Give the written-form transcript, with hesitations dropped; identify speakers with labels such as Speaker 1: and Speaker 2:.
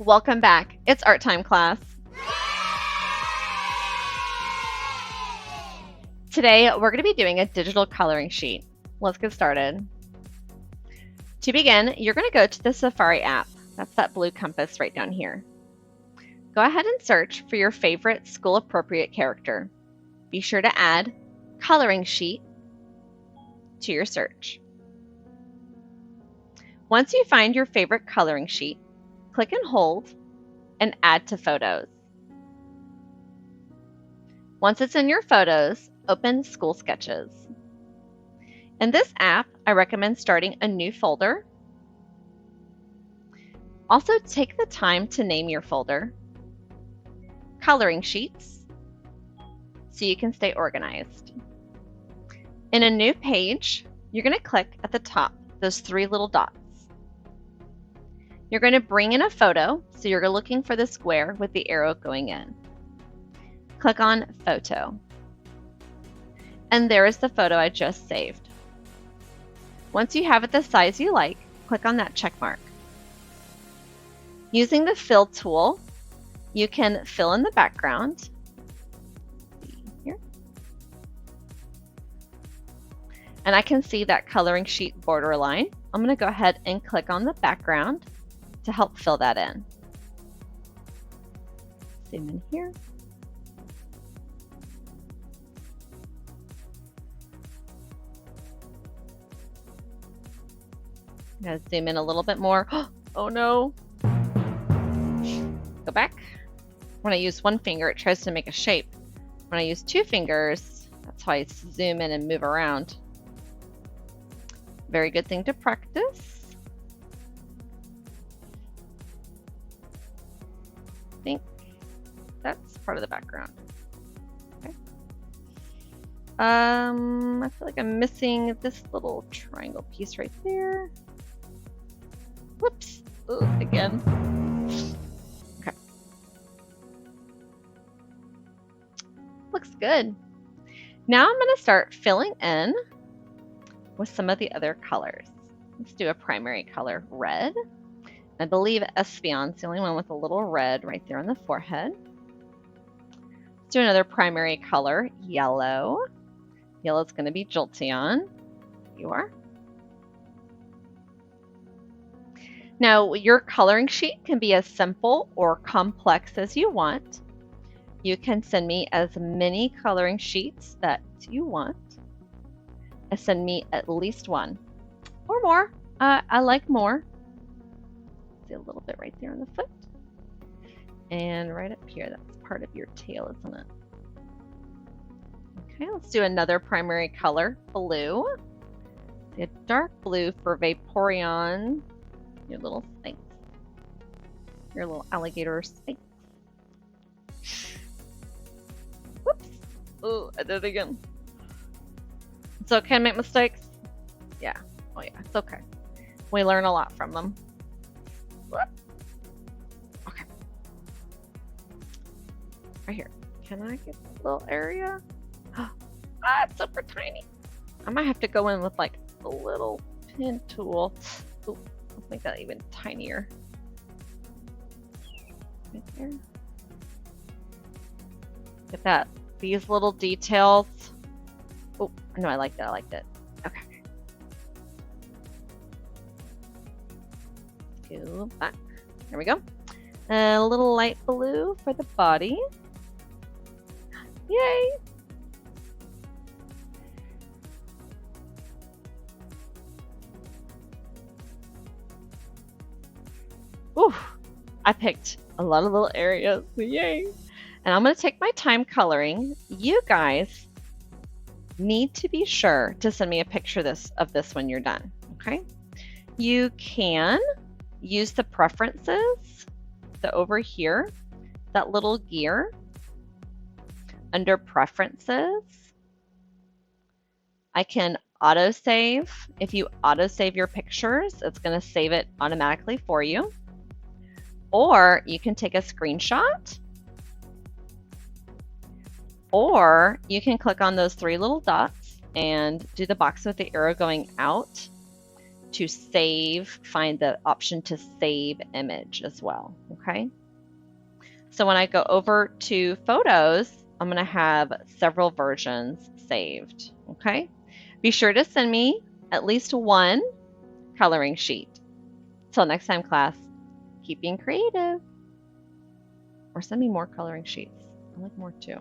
Speaker 1: Welcome back. It's art time, class. Today, we're going to be doing a digital coloring sheet. Let's get started. To begin, you're going to go to the Safari app. That's that blue compass right down here. Go ahead and search for your favorite school-appropriate character. Be sure to add coloring sheet to your search. Once you find your favorite coloring sheet, click and hold and add to photos. Once it's in your photos, open School Sketches. In this app, I recommend starting a new folder. Also, take the time to name your folder Coloring Sheets so you can stay organized. In a new page, you're going to click at the top, those three little dots. You're going to bring in a photo, so you're looking for the square with the arrow going in. Click on Photo. And there is the photo I just saved. Once you have it the size you like, click on that check mark. Using the Fill tool, you can fill in the background. Here. And I can see that coloring sheet border line. I'm going to go ahead and click on the background to help fill that in. Zoom in here. I'm going to zoom in a little bit more. Oh no. Go back. When I use one finger, it tries to make a shape. When I use two fingers, that's how I zoom in and move around. Very good thing to practice. I think that's part of the background. Okay. I feel like I'm missing this little triangle piece right there. Whoops. Ooh, again. Okay. Looks good. Now I'm going to start filling in with some of the other colors. Let's do a primary color, red. I believe Espion's the only one with a little red right there on the forehead. Let's do another primary color, yellow. Yellow's going to be Jolteon. You are. Now, your coloring sheet can be as simple or complex as you want. You can send me as many coloring sheets that you want. Send me at least one or more. I like more. See a little bit right there on the foot. And right up here, that's part of your tail, isn't it? Okay, let's do another primary color, blue. See a dark blue for Vaporeon. Your little Sphinx. Your little alligator Sphinx. Whoops. Oh, I did it again. It's okay to make mistakes. Yeah. Oh yeah, it's okay. We learn a lot from them. Okay. Right here. Can I get this little area? Ah, it's super tiny. I might have to go in with like a little pin tool. Ooh. Let's make that even tinier. Right there. Look at that. These little details. Oh, no, I like that. I liked it. Okay. Go back. There we go. A little light blue for the body. Yay! Ooh, I picked a lot of little areas. Yay! And I'm going to take my time coloring. You guys need to be sure to send me a picture of this when you're done. Okay? You can use the preferences. So over here, that little gear under preferences, I can autosave. If you autosave your pictures, it's going to save it automatically for you. Or you can take a screenshot, or you can click on those three little dots and do the box with the arrow going out to save, find the option to save image as well, okay? So when I go over to photos, I'm gonna have several versions saved, okay? Be sure to send me at least one coloring sheet. Till next time, class, keep being creative. Or send me more coloring sheets. I like more too.